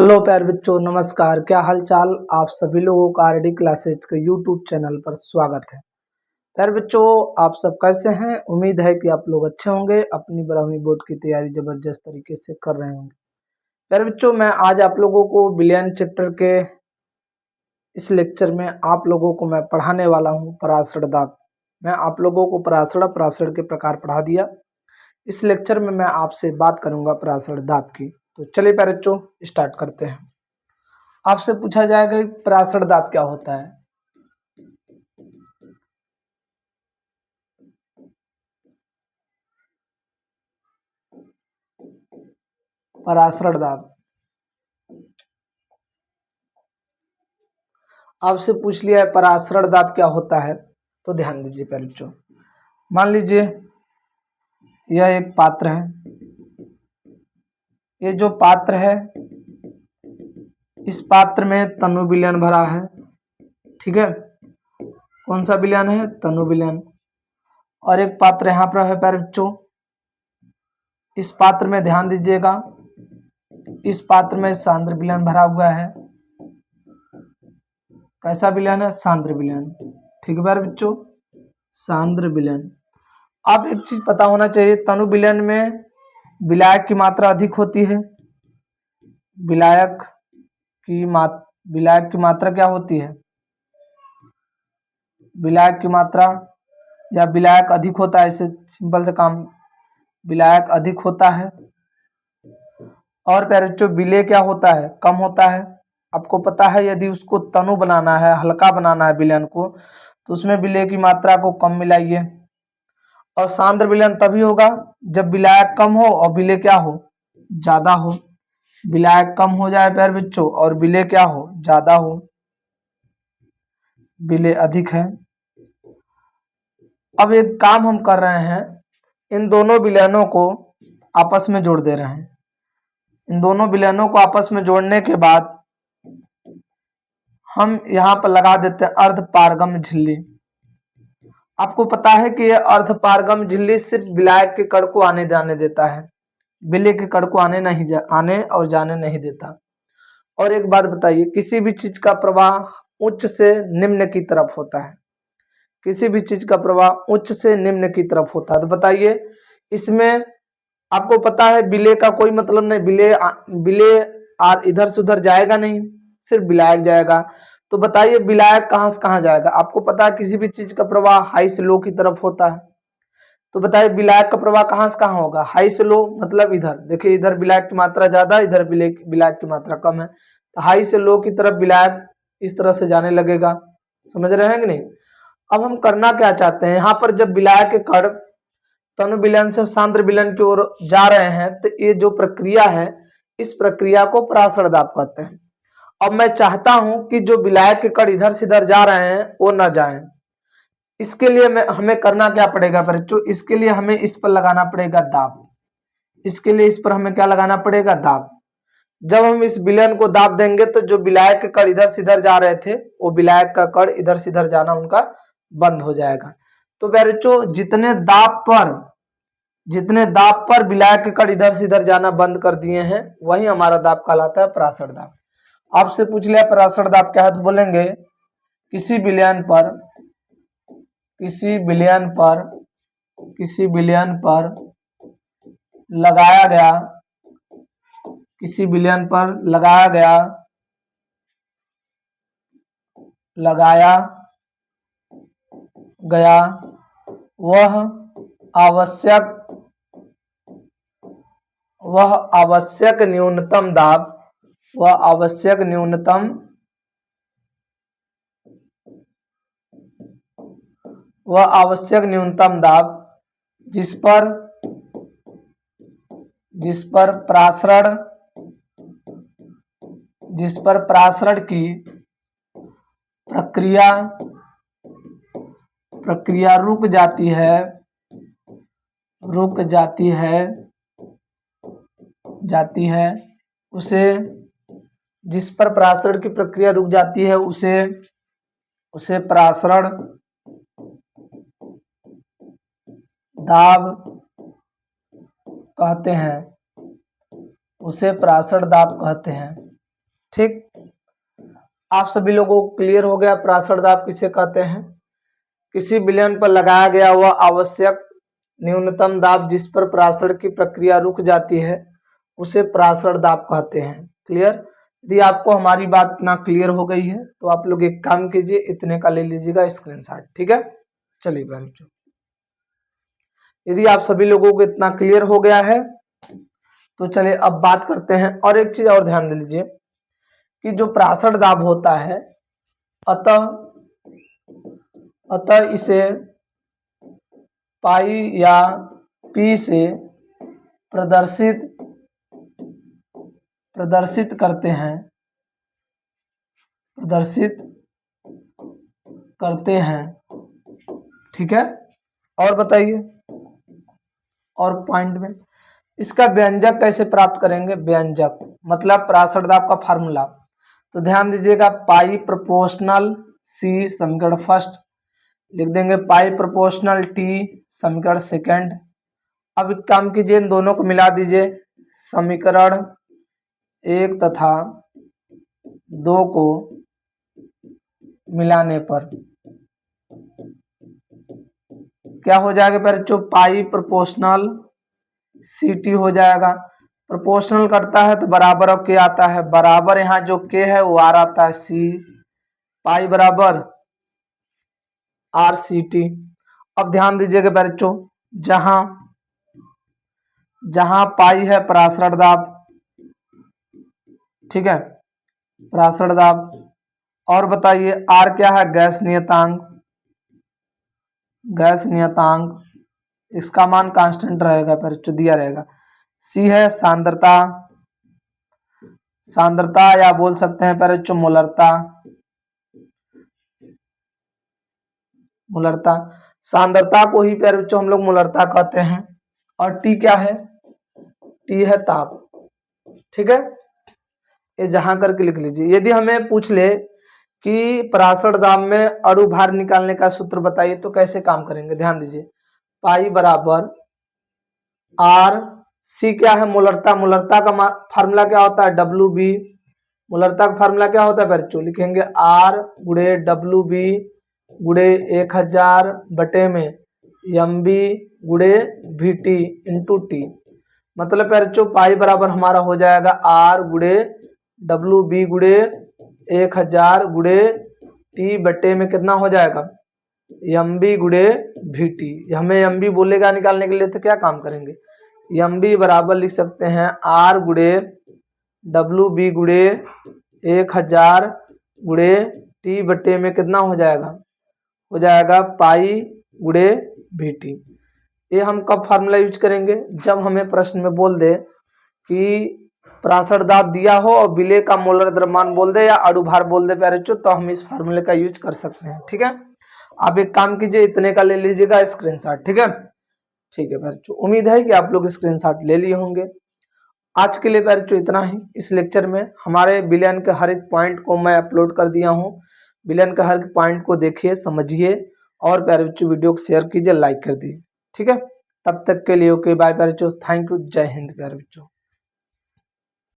Hello प्यारे बच्चों, नमस्कार। क्या हाल चाल। आप सभी लोगों का आरडी क्लासेज के यूट्यूब चैनल पर स्वागत है। प्यारे बच्चों, आप सब कैसे हैं? उम्मीद है कि आप लोग अच्छे होंगे, अपनी 12वीं बोर्ड की तैयारी जबरदस्त तरीके से कर रहे होंगे। प्यारे बच्चों, मैं आज आप लोगों को बिलियन चैप्टर के इस लेक्चर में आप लोगों को मैं पढ़ाने वाला हूँ पराशर दाब। मैं आप लोगों को पराशर के प्रकार पढ़ा दिया। इस लेक्चर में मैं आपसे बात करूंगा पराशर दाब की। तो चलिए प्यारे बच्चों, स्टार्ट करते हैं। आपसे पूछा जाएगा कि पराशर दाब क्या होता है। पराशर दाब आपसे पूछ लिया है पराशर दाब क्या होता है, तो ध्यान दीजिए प्यारे बच्चों। मान लीजिए यह एक पात्र है। ये जो पात्र है, इस पात्र में तनु विलयन भरा है। ठीक है, कौन सा विलयन है? तनु विलयन। और एक पात्र यहाँ पर है प्यारे बच्चों। इस पात्र में ध्यान दीजिएगा, इस पात्र में सांद्र विलयन भरा हुआ है। कैसा विलयन है? सांद्र विलयन। ठीक है प्यारे बच्चों, सांद्र विलयन। अब एक चीज पता होना चाहिए, तनु विलयन में विलायक की मात्रा अधिक होती है। विलायक विलायक की मात्रा क्या होती है? विलायक की मात्रा या विलायक अधिक होता है। इससे सिंपल से काम, विलायक अधिक होता है। और प्यारे बच्चों, विलेय क्या होता है? कम होता है। आपको पता है, यदि उसको तनु बनाना है, हल्का बनाना है विलयन को, तो उसमें विलेय की मात्रा को कम मिलाइए। और सांद्र विलयन तभी होगा जब विलायक कम हो और विलेय क्या हो? ज्यादा हो। विलायक कम हो जाए प्यारे बच्चों और विलेय क्या हो? ज्यादा हो। विलेय अधिक है। अब एक काम हम कर रहे हैं, इन दोनों विलयनों को आपस में जोड़ दे रहे हैं। इन दोनों विलयनों को आपस में जोड़ने के बाद हम यहाँ पर लगा देते हैं अर्ध पारगम झिल्ली। आपको पता है कि यह अर्ध पारगम झिल्ली सिर्फ विलायक के कण को आने जाने देता है, विलेय के कण को आने और जाने नहीं देता। और एक बात बताइए, किसी भी चीज का प्रवाह उच्च से निम्न की तरफ होता है। किसी भी चीज का प्रवाह उच्च से निम्न की तरफ होता है। तो बताइए, इसमें आपको पता है विलेय का कोई मतलब नहीं। विलेय इधर से उधर जाएगा नहीं, सिर्फ विलायक जाएगा। तो बताइए विलायक कहाँ से कहाँ जाएगा? आपको पता है किसी भी चीज का प्रवाह हाई से लो की तरफ होता है। तो बताइए विलायक का प्रवाह कहाँ से कहाँ होगा? हाई से लो, मतलब इधर देखिए, इधर विलायक की मात्रा ज्यादा, इधर विलायक की मात्रा कम है। तो हाई से लो की तरफ विलायक इस तरह से जाने लगेगा। समझ रहे हैं कि नहीं? अब हम करना क्या चाहते हैं, यहाँ पर जब विलायक के कण तनु विलयन से सांद्र विलयन की ओर जा रहे हैं, तो ये जो प्रक्रिया है, इस प्रक्रिया को पराशर दाब कहते हैं। अब मैं चाहता हूं कि जो विलायक के कण इधर से इधर जा रहे हैं वो न जाएं। इसके लिए हमें करना क्या पड़ेगा बच्चों? इसके लिए हमें इस पर लगाना पड़ेगा दाब। इसके लिए इस पर हमें क्या लगाना पड़ेगा? दाब। जब हम इस विलयन को दाब देंगे तो जो विलायक के कण इधर से इधर जा रहे थे, वो विलायक का कण इधर से इधर जाना उनका बंद हो जाएगा। तो बच्चों, जितने दाब पर विलायक के कण इधर से इधर जाना बंद कर दिए हैं, वही हमारा दाब कहलाता है पराशर दाब। आपसे पूछ लिया पराशर दाब क्या है, तो बोलेंगे किसी विलयन पर किसी विलयन पर किसी विलयन पर लगाया गया किसी विलयन पर लगाया गया वह आवश्यक न्यूनतम दाब जिस पर परासरण की प्रक्रिया रुक जाती है उसे जिस पर परासरण की प्रक्रिया रुक जाती है उसे परासरण दाब कहते हैं। ठीक, आप सभी लोगों को क्लियर हो गया प्रासड़ दाब किसे कहते हैं। किसी विलयन पर लगाया गया हुआ आवश्यक न्यूनतम दाब जिस पर प्रासड़ की प्रक्रिया रुक जाती है उसे प्रासड़ दाब कहते हैं। क्लियर। यदि आपको हमारी बात इतना क्लियर हो गई है तो आप लोग एक काम कीजिए, इतने का ले लीजिएगा स्क्रीनशॉट। ठीक है, चलिए बच्चों, यदि आप सभी लोगों को इतना क्लियर हो गया है तो चलिए अब बात करते हैं। और एक चीज और ध्यान दे लीजिए कि जो प्रासड़ दाब होता है, अतः इसे पाई या पी से प्रदर्शित करते हैं। ठीक है, और बताइए, और पॉइंट में इसका व्यंजक कैसे प्राप्त करेंगे। व्यंजक मतलब प्रासड़ दाब का फार्मूला, तो ध्यान दीजिएगा पाई प्रोपोर्शनल सी समीकरण फर्स्ट लिख देंगे, पाई प्रोपोर्शनल टी समीकरण सेकंड। अब एक काम कीजिए, इन दोनों को मिला दीजिए, समीकरण 1 तथा 2 को मिलाने पर क्या हो जाएगा बच्चों, पाई प्रोपोर्शनल सी टी हो जाएगा। प्रोपोर्शनल करता है तो बराबर अब के आता है, बराबर यहाँ जो के है वो आर आता है, सी पाई बराबर आर सी टी। अब ध्यान दीजिएगा बच्चों, जहां पाई है प्रासड़ दाब, ठीक है, प्रासड़ दाब। और बताइए आर क्या है, गैस नियतांक, इसका मान कांस्टेंट रहेगा बच्चों, दिया रहेगा। सी है सांद्रता या बोल सकते हैं बच्चों मोलरता, सांद्रता को ही बच्चों हम लोग मोलरता कहते हैं। और टी क्या है, टी है ताप। ठीक है, ये जहां करके लिख लीजिए। यदि हमें पूछ ले कि प्रासड़ दाब में अणु भार निकालने का सूत्र बताइए तो कैसे काम करेंगे, ध्यान दीजिए, पाई बराबर आर सी क्या है, मोलरता का फार्मूला क्या होता है, डब्ल्यू बी। मोलरता का फार्मूला क्या होता है बच्चों, लिखेंगे आर गुड़े डब्ल्यू बी गुड़े 1000 बटे में एम बी गुड़े वी टी इंटू टी। मतलब बच्चों पाई बराबर हमारा हो जाएगा आर गुड़े डब्ल्यू बी गुड़े 1000 गुड़े टी बटे में कितना हो जाएगा, एम बी गुड़े वी टी। हमें एम बी बोलेगा निकालने के लिए तो क्या काम करेंगे, एम बी बराबर लिख सकते हैं आर गुड़े डब्ल्यू बी गुड़े 1000 गुड़े टी बटे में कितना हो जाएगा पाई गुड़े वी टी। ये हम कब फार्मूला यूज करेंगे, जब हमें प्रश्न में बोल दे कि प्रासड़ दाब दिया हो और विलेय का मोलर द्रव्यमान बोल दे या अणु भार बोल दे प्यारे बच्चों, तो हम इस फार्मूले का यूज कर सकते हैं। ठीक है, आप एक काम कीजिए, इतने का ले लीजिएगा स्क्रीनशॉट। ठीक है, ठीक है बच्चों, उम्मीद है कि आप लोग स्क्रीनशॉट ले लिए होंगे। आज के लिए बच्चों इतना ही। इस लेक्चर में हमारे विलयन के हर एक पॉइंट को मैं अपलोड कर दिया हूँ। विलयन के हर एक पॉइंट को देखिए, समझिए और प्यारे बच्चों वीडियो को शेयर कीजिए, लाइक कर दिए। ठीक है, तब तक के लिए ओके बाय प्यारे बच्चों, थैंक यू, जय हिंद प्यारे बच्चों।